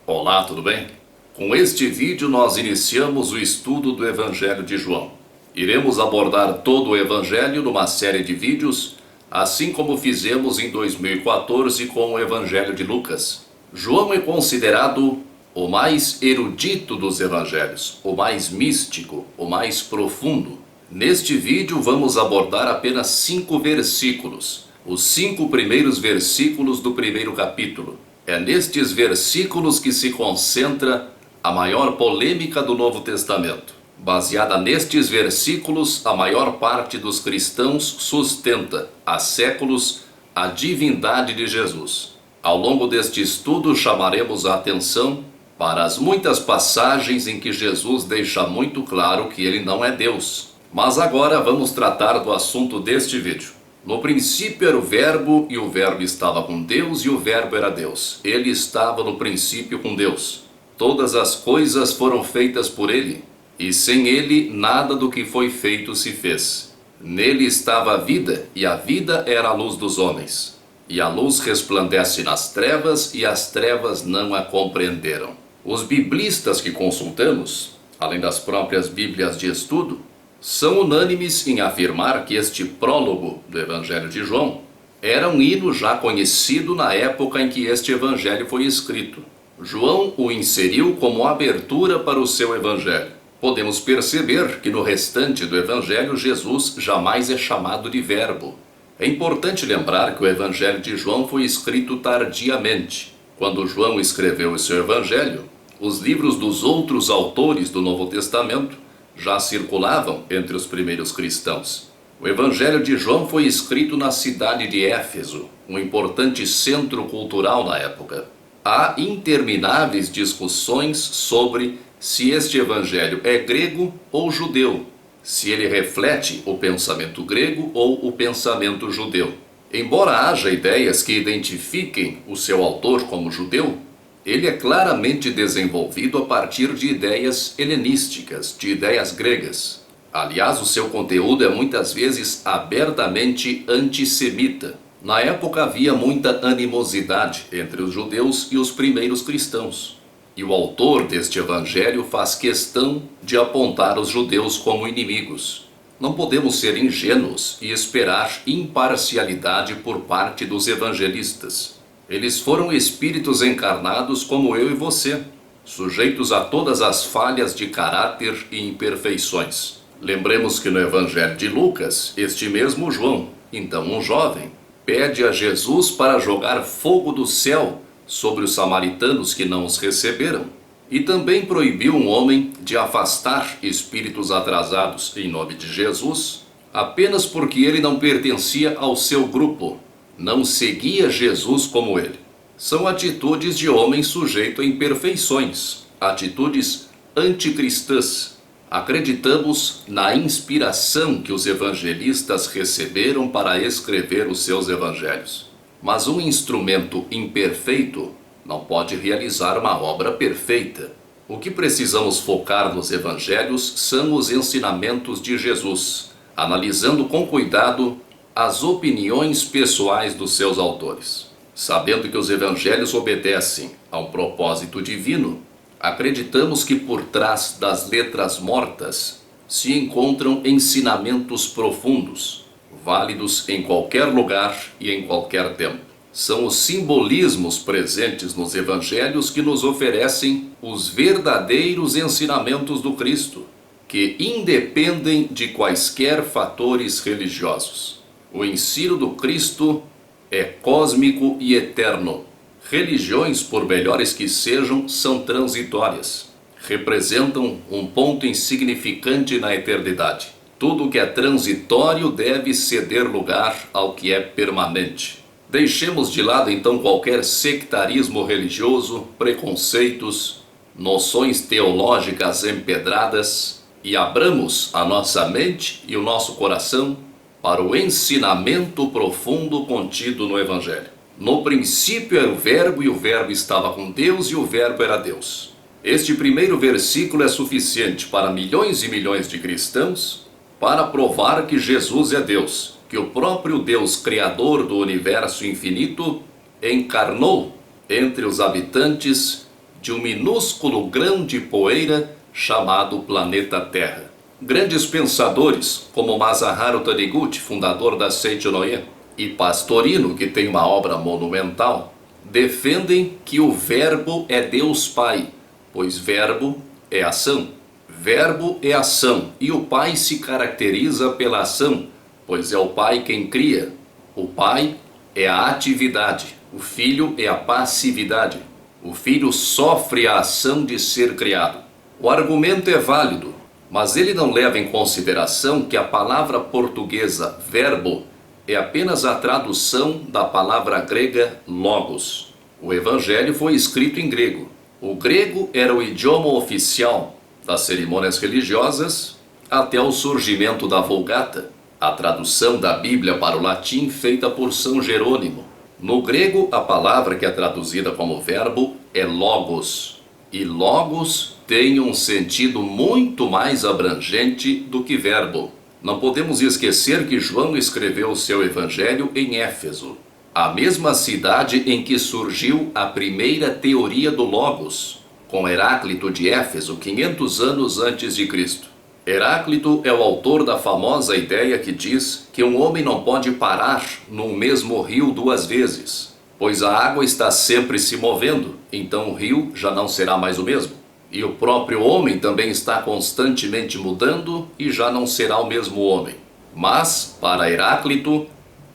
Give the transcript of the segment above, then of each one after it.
Olá, tudo bem? Com este vídeo nós iniciamos o estudo do Evangelho de João. Iremos abordar todo o Evangelho numa série de vídeos, assim como fizemos em 2014 com o Evangelho de Lucas. João é considerado o mais erudito dos evangelhos, o mais místico, o mais profundo. Neste vídeo vamos abordar apenas 5 versículos, os 5 primeiros versículos do primeiro capítulo. É nestes versículos que se concentra a maior polêmica do Novo Testamento. Baseada nestes versículos, a maior parte dos cristãos sustenta há séculos a divindade de Jesus. Ao longo deste estudo chamaremos a atenção para as muitas passagens em que Jesus deixa muito claro que ele não é Deus. Mas agora vamos tratar do assunto deste vídeo. No princípio era o Verbo, e o Verbo estava com Deus, e o Verbo era Deus. Ele estava no princípio com Deus. Todas as coisas foram feitas por ele, e sem ele nada do que foi feito se fez. Nele estava a vida, e a vida era a luz dos homens. E a luz resplandece nas trevas, e as trevas não a compreenderam. Os biblistas que consultamos, além das próprias bíblias de estudo, são unânimes em afirmar que este prólogo do Evangelho de João era um hino já conhecido na época em que este Evangelho foi escrito. João o inseriu como abertura para o seu Evangelho. Podemos perceber que no restante do Evangelho Jesus jamais é chamado de Verbo. É importante lembrar que o Evangelho de João foi escrito tardiamente. Quando João escreveu o seu Evangelho, os livros dos outros autores do Novo Testamento já circulavam entre os primeiros cristãos. O Evangelho de João foi escrito na cidade de Éfeso, um importante centro cultural na época. Há intermináveis discussões sobre se este Evangelho é grego ou judeu, se ele reflete o pensamento grego ou o pensamento judeu. Embora haja ideias que identifiquem o seu autor como judeu, ele é claramente desenvolvido a partir de ideias helenísticas, de ideias gregas. Aliás, o seu conteúdo é muitas vezes abertamente antissemita. Na época havia muita animosidade entre os judeus e os primeiros cristãos. E o autor deste evangelho faz questão de apontar os judeus como inimigos. Não podemos ser ingênuos e esperar imparcialidade por parte dos evangelistas. Eles foram espíritos encarnados como eu e você, sujeitos a todas as falhas de caráter e imperfeições. Lembremos que no Evangelho de Lucas, este mesmo João, então um jovem, pede a Jesus para jogar fogo do céu sobre os samaritanos que não os receberam, e também proibiu um homem de afastar espíritos atrasados em nome de Jesus, apenas porque ele não pertencia ao seu grupo. Não seguia Jesus como ele. São atitudes de homem sujeito a imperfeições, atitudes anticristãs. Acreditamos na inspiração que os evangelistas receberam para escrever os seus evangelhos. Mas um instrumento imperfeito não pode realizar uma obra perfeita. O que precisamos focar nos evangelhos são os ensinamentos de Jesus, analisando com cuidado as opiniões pessoais dos seus autores. Sabendo que os evangelhos obedecem a um propósito divino, acreditamos que por trás das letras mortas se encontram ensinamentos profundos, válidos em qualquer lugar e em qualquer tempo. São os simbolismos presentes nos evangelhos que nos oferecem os verdadeiros ensinamentos do Cristo, que independem de quaisquer fatores religiosos. O ensino do Cristo é cósmico e eterno. Religiões, por melhores que sejam, são transitórias. Representam um ponto insignificante na eternidade. Tudo que é transitório deve ceder lugar ao que é permanente. Deixemos de lado então qualquer sectarismo religioso, preconceitos, noções teológicas empedradas e abramos a nossa mente e o nosso coração para o ensinamento profundo contido no Evangelho. No princípio era o Verbo, e o Verbo estava com Deus, e o Verbo era Deus. Este primeiro versículo é suficiente para milhões e milhões de cristãos para provar que Jesus é Deus, que o próprio Deus, Criador do universo infinito, encarnou entre os habitantes de um minúsculo grão de poeira chamado planeta Terra. Grandes pensadores, como Masaharu Taniguchi, fundador da Seicho-no-En, e Pastorino, que tem uma obra monumental, defendem que o Verbo é Deus Pai, pois verbo é ação. Verbo é ação, e o Pai se caracteriza pela ação, pois é o Pai quem cria. O Pai é a atividade, o Filho é a passividade. O Filho sofre a ação de ser criado. O argumento é válido, mas ele não leva em consideração que a palavra portuguesa verbo é apenas a tradução da palavra grega logos. O Evangelho foi escrito em grego. O grego era o idioma oficial das cerimônias religiosas até o surgimento da Vulgata, a tradução da Bíblia para o latim feita por São Jerônimo. No grego, a palavra que é traduzida como verbo é logos. E logos tem um sentido muito mais abrangente do que verbo. Não podemos esquecer que João escreveu o seu evangelho em Éfeso, a mesma cidade em que surgiu a primeira teoria do logos, com Heráclito de Éfeso, 500 anos antes de Cristo. Heráclito é o autor da famosa ideia que diz que um homem não pode parar num mesmo rio duas vezes, pois a água está sempre se movendo, então o rio já não será mais o mesmo. E o próprio homem também está constantemente mudando e já não será o mesmo homem. Mas, para Heráclito,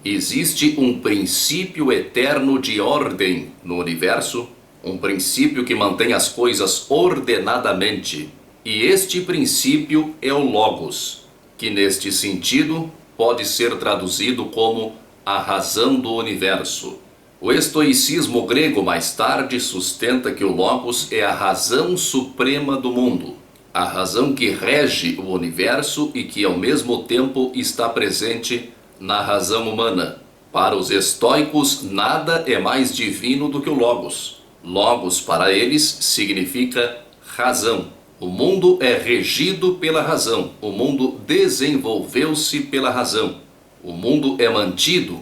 existe um princípio eterno de ordem no universo, um princípio que mantém as coisas ordenadamente. E este princípio é o Logos, que neste sentido pode ser traduzido como a razão do universo. O estoicismo grego mais tarde sustenta que o Logos é a razão suprema do mundo, a razão que rege o universo e que ao mesmo tempo está presente na razão humana. Para os estoicos, nada é mais divino do que o Logos. Logos para eles significa razão. O mundo é regido pela razão, o mundo desenvolveu-se pela razão, o mundo é mantido.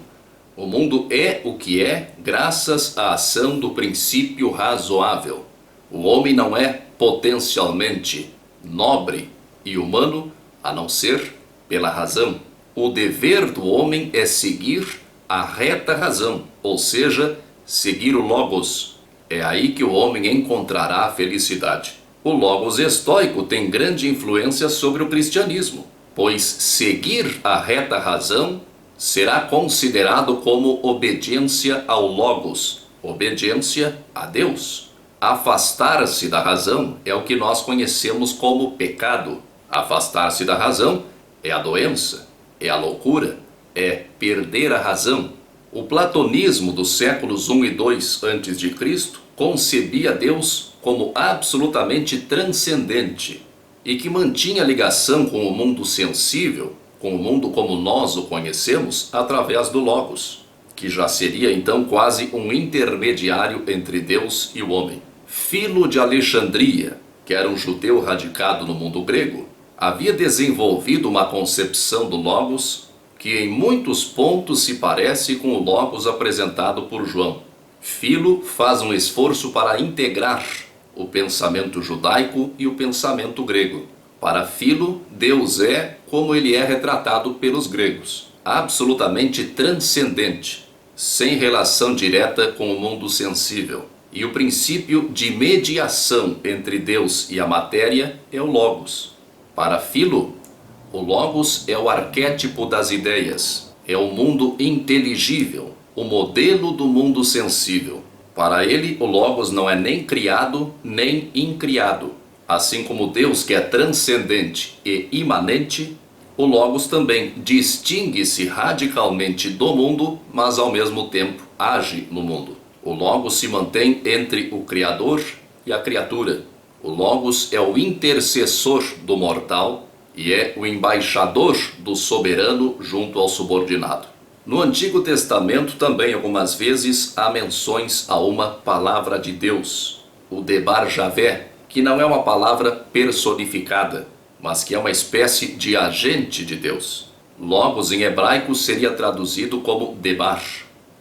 O mundo é o que é graças à ação do princípio razoável. O homem não é potencialmente nobre e humano a não ser pela razão. O dever do homem é seguir a reta razão, ou seja, seguir o Logos. É aí que o homem encontrará a felicidade. O Logos estoico tem grande influência sobre o cristianismo, pois seguir a reta razão será considerado como obediência ao Logos, obediência a Deus. Afastar-se da razão é o que nós conhecemos como pecado. Afastar-se da razão é a doença, é a loucura, é perder a razão. O platonismo dos séculos I e II a.C. concebia Deus como absolutamente transcendente e que mantinha ligação com o mundo sensível, com o mundo como nós o conhecemos, através do Logos, que já seria então quase um intermediário entre Deus e o homem. Filo de Alexandria, que era um judeu radicado no mundo grego, havia desenvolvido uma concepção do Logos que em muitos pontos se parece com o Logos apresentado por João. Filo faz um esforço para integrar o pensamento judaico e o pensamento grego. Para Filo, Deus é como ele é retratado pelos gregos, absolutamente transcendente, sem relação direta com o mundo sensível. E o princípio de mediação entre Deus e a matéria é o Logos. Para Filo, o Logos é o arquétipo das ideias, é o mundo inteligível, o modelo do mundo sensível. Para ele, o Logos não é nem criado, nem incriado. Assim como Deus, que é transcendente e imanente, o Logos também distingue-se radicalmente do mundo, mas ao mesmo tempo age no mundo. O Logos se mantém entre o Criador e a criatura. O Logos é o intercessor do mortal e é o embaixador do soberano junto ao subordinado. No Antigo Testamento também algumas vezes há menções a uma palavra de Deus, o Debar Javé, que não é uma palavra personificada, mas que é uma espécie de agente de Deus. Logos em hebraico seria traduzido como Debar,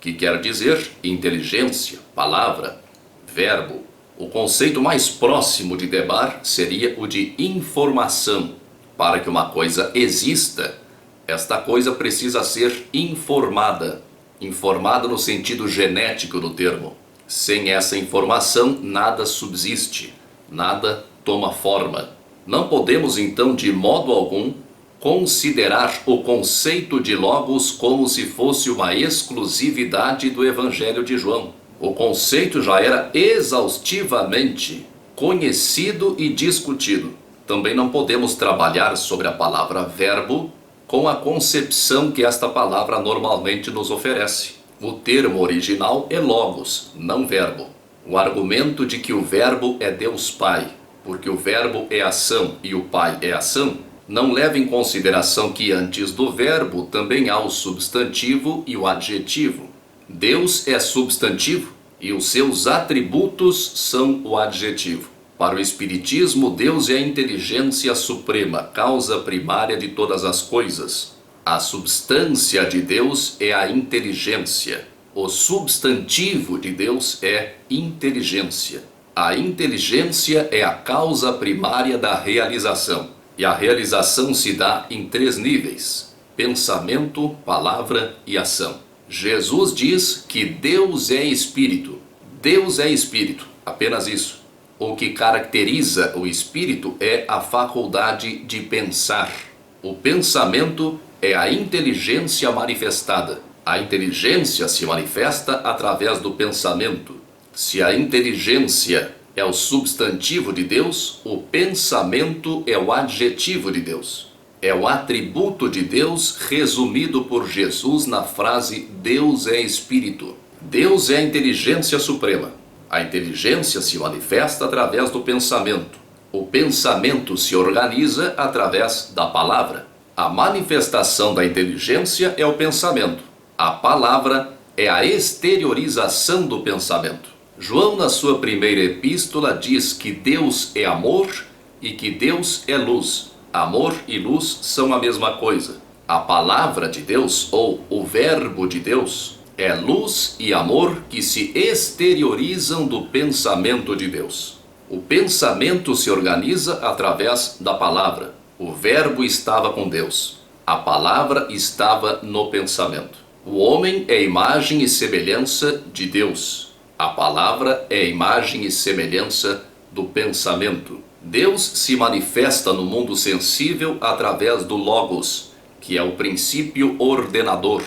que quer dizer inteligência, palavra, verbo. O conceito mais próximo de Debar seria o de informação. Para que uma coisa exista, esta coisa precisa ser informada. Informada no sentido genético do termo. Sem essa informação, nada subsiste, nada toma forma. Não podemos então, de modo algum, considerar o conceito de Logos como se fosse uma exclusividade do Evangelho de João. O conceito já era exaustivamente conhecido e discutido. Também não podemos trabalhar sobre a palavra verbo com a concepção que esta palavra normalmente nos oferece. O termo original é logos, não verbo. O argumento de que o verbo é Deus Pai, porque o verbo é ação e o Pai é ação, não leva em consideração que antes do verbo também há o substantivo e o adjetivo. Deus é substantivo e os seus atributos são o adjetivo. Para o Espiritismo, Deus é a inteligência suprema, causa primária de todas as coisas. A substância de Deus é a inteligência. O substantivo de Deus é inteligência. A inteligência é a causa primária da realização. E a realização se dá em 3 níveis: pensamento, palavra e ação. Jesus diz que Deus é Espírito. Deus é Espírito, apenas isso. O que caracteriza o Espírito é a faculdade de pensar. O pensamento é a inteligência manifestada. A inteligência se manifesta através do pensamento. Se a inteligência é o substantivo de Deus, o pensamento é o adjetivo de Deus. É o atributo de Deus resumido por Jesus na frase Deus é Espírito. Deus é a inteligência suprema. A inteligência se manifesta através do pensamento. O pensamento se organiza através da palavra. A manifestação da inteligência é o pensamento. A palavra é a exteriorização do pensamento. João, na sua primeira epístola, diz que Deus é amor e que Deus é luz. Amor e luz são a mesma coisa. A palavra de Deus, ou o verbo de Deus, é luz e amor que se exteriorizam do pensamento de Deus. O pensamento se organiza através da palavra. O verbo estava com Deus. A palavra estava no pensamento. O homem é imagem e semelhança de Deus. A palavra é imagem e semelhança do pensamento. Deus se manifesta no mundo sensível através do Logos, que é o princípio ordenador.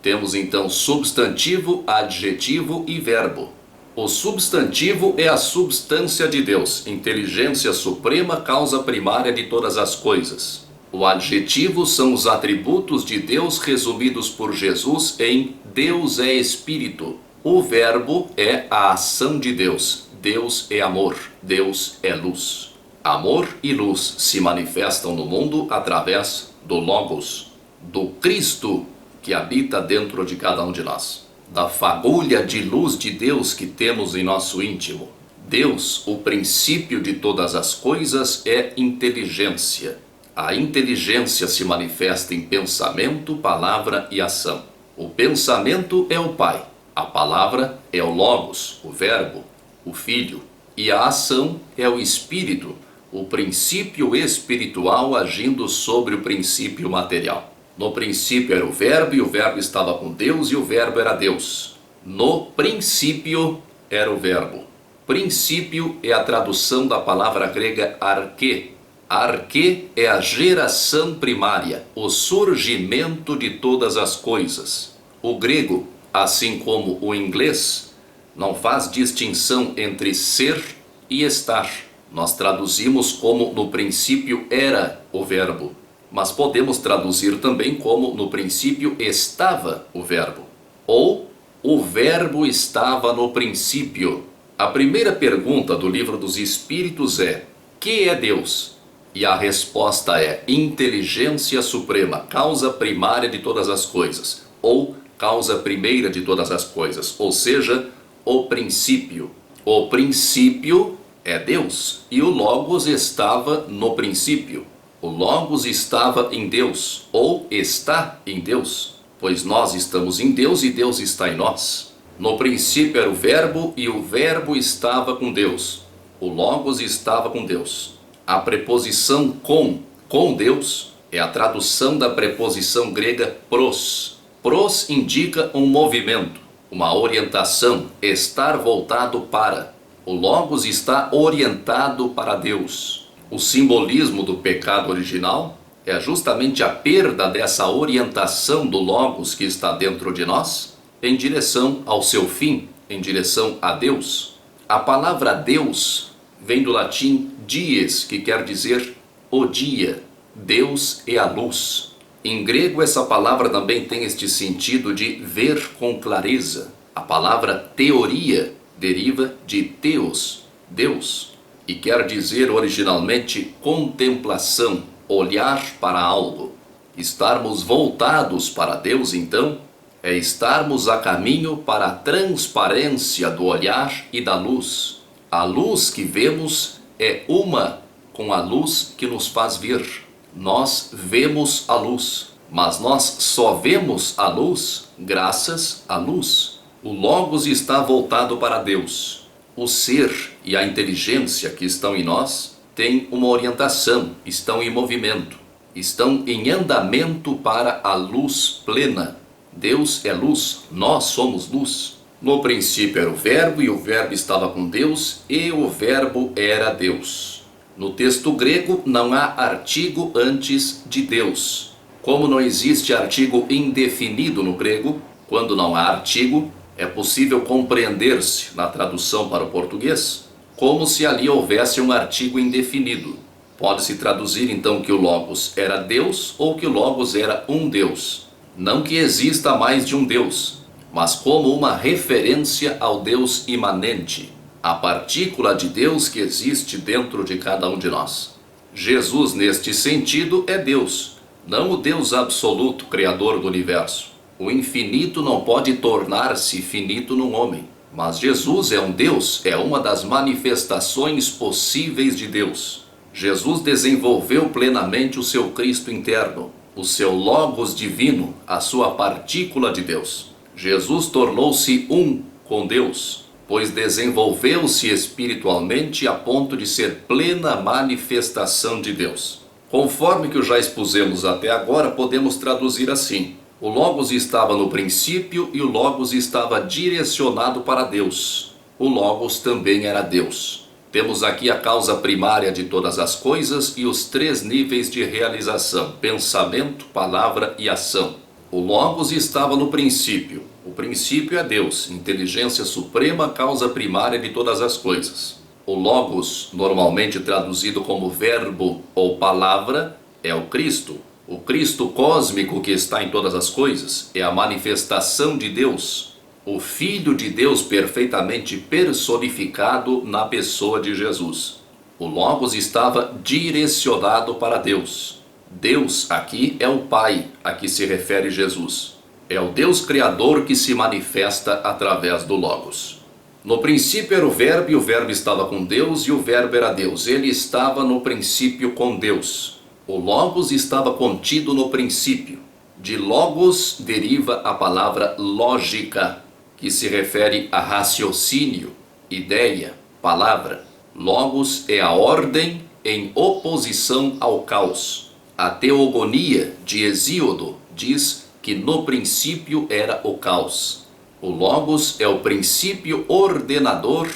Temos então substantivo, adjetivo e verbo. O substantivo é a substância de Deus, inteligência suprema, causa primária de todas as coisas. O adjetivo são os atributos de Deus resumidos por Jesus em Deus é Espírito. O verbo é a ação de Deus. Deus é amor, Deus é luz. Amor e luz se manifestam no mundo através do Logos, do Cristo que habita dentro de cada um de nós, da fagulha de luz de Deus que temos em nosso íntimo. Deus, o princípio de todas as coisas, é inteligência. A inteligência se manifesta em pensamento, palavra e ação. O pensamento é o Pai. A palavra é o Logos, o Verbo, o Filho, e a ação é o Espírito, o princípio espiritual agindo sobre o princípio material. No princípio era o Verbo, e o Verbo estava com Deus, e o Verbo era Deus. No princípio era o Verbo. Princípio é a tradução da palavra grega arquê. Arquê é a geração primária, o surgimento de todas as coisas. O grego, assim como o inglês, não faz distinção entre ser e estar. Nós traduzimos como no princípio era o verbo, mas podemos traduzir também como no princípio estava o verbo, ou o verbo estava no princípio. A primeira pergunta do Livro dos Espíritos é: que é Deus? E a resposta é inteligência suprema, causa primária de todas as coisas, ou causa primeira de todas as coisas, ou seja, o princípio. O princípio é Deus, e o Logos estava no princípio. O Logos estava em Deus, ou está em Deus, pois nós estamos em Deus e Deus está em nós. No princípio era o Verbo, e o Verbo estava com Deus. O Logos estava com Deus. A preposição com Deus, é a tradução da preposição grega pros. Pros indica um movimento, uma orientação, estar voltado para. O Logos está orientado para Deus. O simbolismo do pecado original é justamente a perda dessa orientação do Logos que está dentro de nós em direção ao seu fim, em direção a Deus. A palavra Deus vem do latim dies, que quer dizer o dia. Deus é a luz. Em grego, essa palavra também tem este sentido de ver com clareza. A palavra teoria deriva de theos, Deus, e quer dizer originalmente contemplação, olhar para algo. Estarmos voltados para Deus, então, é estarmos a caminho para a transparência do olhar e da luz. A luz que vemos é uma com a luz que nos faz ver. Nós vemos a luz, mas nós só vemos a luz graças à luz. O Logos está voltado para Deus. O ser e a inteligência que estão em nós têm uma orientação, estão em movimento, estão em andamento para a luz plena. Deus é luz, nós somos luz. No princípio era o Verbo, e o Verbo estava com Deus, e o Verbo era Deus. No texto grego não há artigo antes de Deus. Como não existe artigo indefinido no grego, quando não há artigo, é possível compreender-se, na tradução para o português, como se ali houvesse um artigo indefinido. Pode-se traduzir então que o Logos era Deus ou que o Logos era um Deus. Não que exista mais de um Deus, mas como uma referência ao Deus imanente, a partícula de Deus que existe dentro de cada um de nós. Jesus, neste sentido, é Deus, não o Deus absoluto, criador do universo. O infinito não pode tornar-se finito num homem, mas Jesus é um Deus, é uma das manifestações possíveis de Deus. Jesus desenvolveu plenamente o seu Cristo interno, o seu Logos divino, a sua partícula de Deus. Jesus tornou-se um com Deus, pois desenvolveu-se espiritualmente a ponto de ser plena manifestação de Deus. Conforme que o já expusemos até agora, podemos traduzir assim: o Logos estava no princípio e o Logos estava direcionado para Deus. O Logos também era Deus. Temos aqui a causa primária de todas as coisas e os 3 níveis de realização: pensamento, palavra e ação. O Logos estava no princípio. O princípio é Deus, inteligência suprema, causa primária de todas as coisas. O Logos, normalmente traduzido como verbo ou palavra, é o Cristo. O Cristo cósmico que está em todas as coisas é a manifestação de Deus, o Filho de Deus perfeitamente personificado na pessoa de Jesus. O Logos estava direcionado para Deus. Deus aqui é o Pai a que se refere Jesus. É o Deus Criador que se manifesta através do Logos. No princípio era o Verbo, e o Verbo estava com Deus, e o Verbo era Deus. Ele estava no princípio com Deus. O Logos estava contido no princípio. De Logos deriva a palavra lógica, que se refere a raciocínio, ideia, palavra. Logos é a ordem em oposição ao caos. A teogonia de Hesíodo diz que no princípio era o caos. O Logos é o princípio ordenador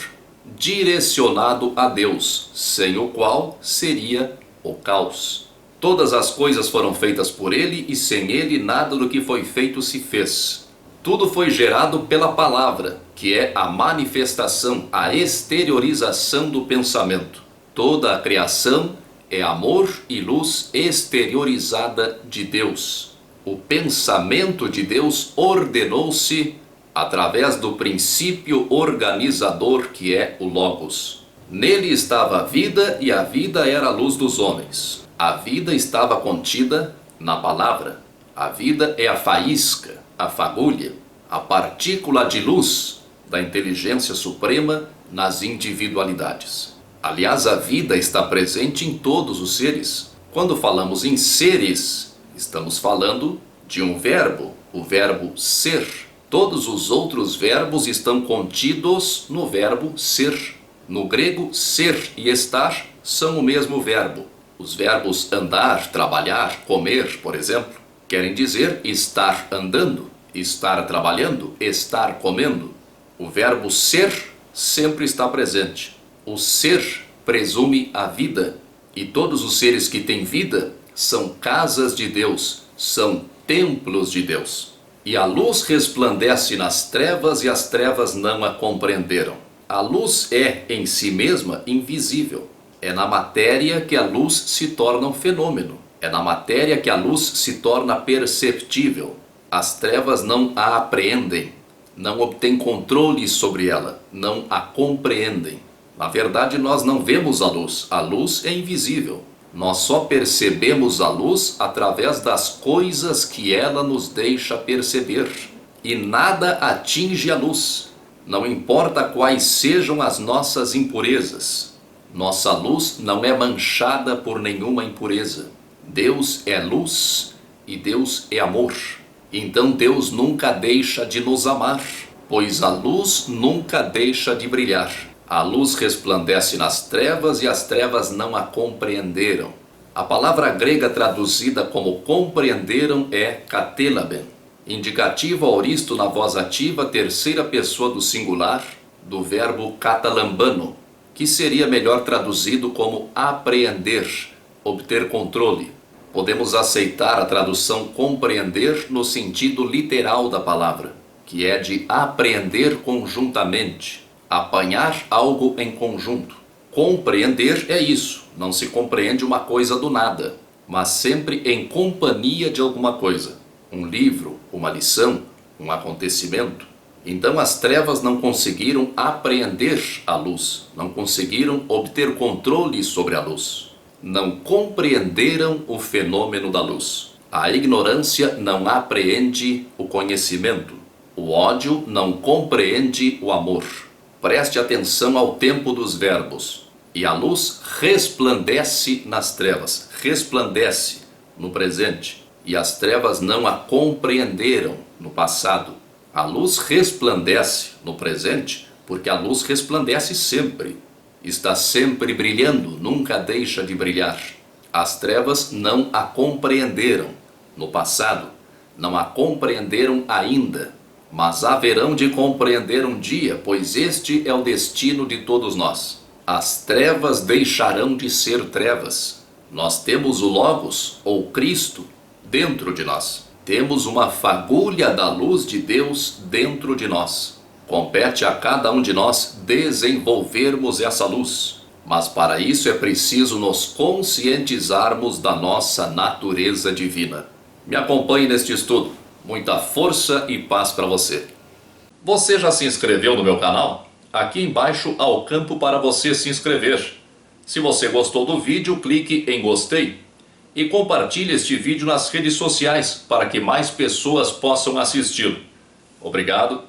direcionado a Deus, sem o qual seria o caos. Todas as coisas foram feitas por ele, e sem ele nada do que foi feito se fez. Tudo foi gerado pela palavra, que é a manifestação, a exteriorização do pensamento. Toda a criação é amor e luz exteriorizada de Deus. O pensamento de Deus ordenou-se através do princípio organizador que é o Logos. Nele estava a vida, e a vida era a luz dos homens. A vida estava contida na palavra. A vida é a faísca, a fagulha, a partícula de luz da inteligência suprema nas individualidades. Aliás, a vida está presente em todos os seres. Quando falamos em seres, estamos falando de um verbo, o verbo ser. Todos os outros verbos estão contidos no verbo ser. No grego, ser e estar são o mesmo verbo. Os verbos andar, trabalhar, comer, por exemplo, querem dizer estar andando, estar trabalhando, estar comendo. O verbo ser sempre está presente. O ser presume a vida, e todos os seres que têm vida são casas de Deus, são templos de Deus. E a luz resplandece nas trevas e as trevas não a compreenderam. A luz é, em si mesma, invisível. É na matéria que a luz se torna um fenômeno. É na matéria que a luz se torna perceptível. As trevas não a apreendem, não obtêm controle sobre ela, não a compreendem. Na verdade, nós não vemos a luz é invisível. Nós só percebemos a luz através das coisas que ela nos deixa perceber. E nada atinge a luz, não importa quais sejam as nossas impurezas. Nossa luz não é manchada por nenhuma impureza. Deus é luz e Deus é amor. Então Deus nunca deixa de nos amar, pois a luz nunca deixa de brilhar. A luz resplandece nas trevas e as trevas não a compreenderam. A palavra grega traduzida como compreenderam é katelaben, indicativo aoristo na voz ativa, terceira pessoa do singular, do verbo katalambano, que seria melhor traduzido como apreender, obter controle. Podemos aceitar a tradução compreender no sentido literal da palavra, que é de apreender conjuntamente, apanhar algo em conjunto. Compreender é isso, não se compreende uma coisa do nada, mas sempre em companhia de alguma coisa. Um livro, uma lição, um acontecimento. Então as trevas não conseguiram apreender a luz, não conseguiram obter controle sobre a luz. Não compreenderam o fenômeno da luz. A ignorância não apreende o conhecimento. O ódio não compreende o amor. Preste atenção ao tempo dos verbos. E a luz resplandece nas trevas. Resplandece no presente. E as trevas não a compreenderam no passado. A luz resplandece no presente porque a luz resplandece sempre. Está sempre brilhando, nunca deixa de brilhar. As trevas não a compreenderam no passado. Não a compreenderam ainda. Mas haverão de compreender um dia, pois este é o destino de todos nós. As trevas deixarão de ser trevas. Nós temos o Logos, ou Cristo, dentro de nós. Temos uma fagulha da luz de Deus dentro de nós. Compete a cada um de nós desenvolvermos essa luz. Mas para isso é preciso nos conscientizarmos da nossa natureza divina. Me acompanhe neste estudo. Muita força e paz para você. Você já se inscreveu no meu canal? Aqui embaixo há o campo para você se inscrever. Se você gostou do vídeo, clique em gostei e compartilhe este vídeo nas redes sociais para que mais pessoas possam assisti-lo. Obrigado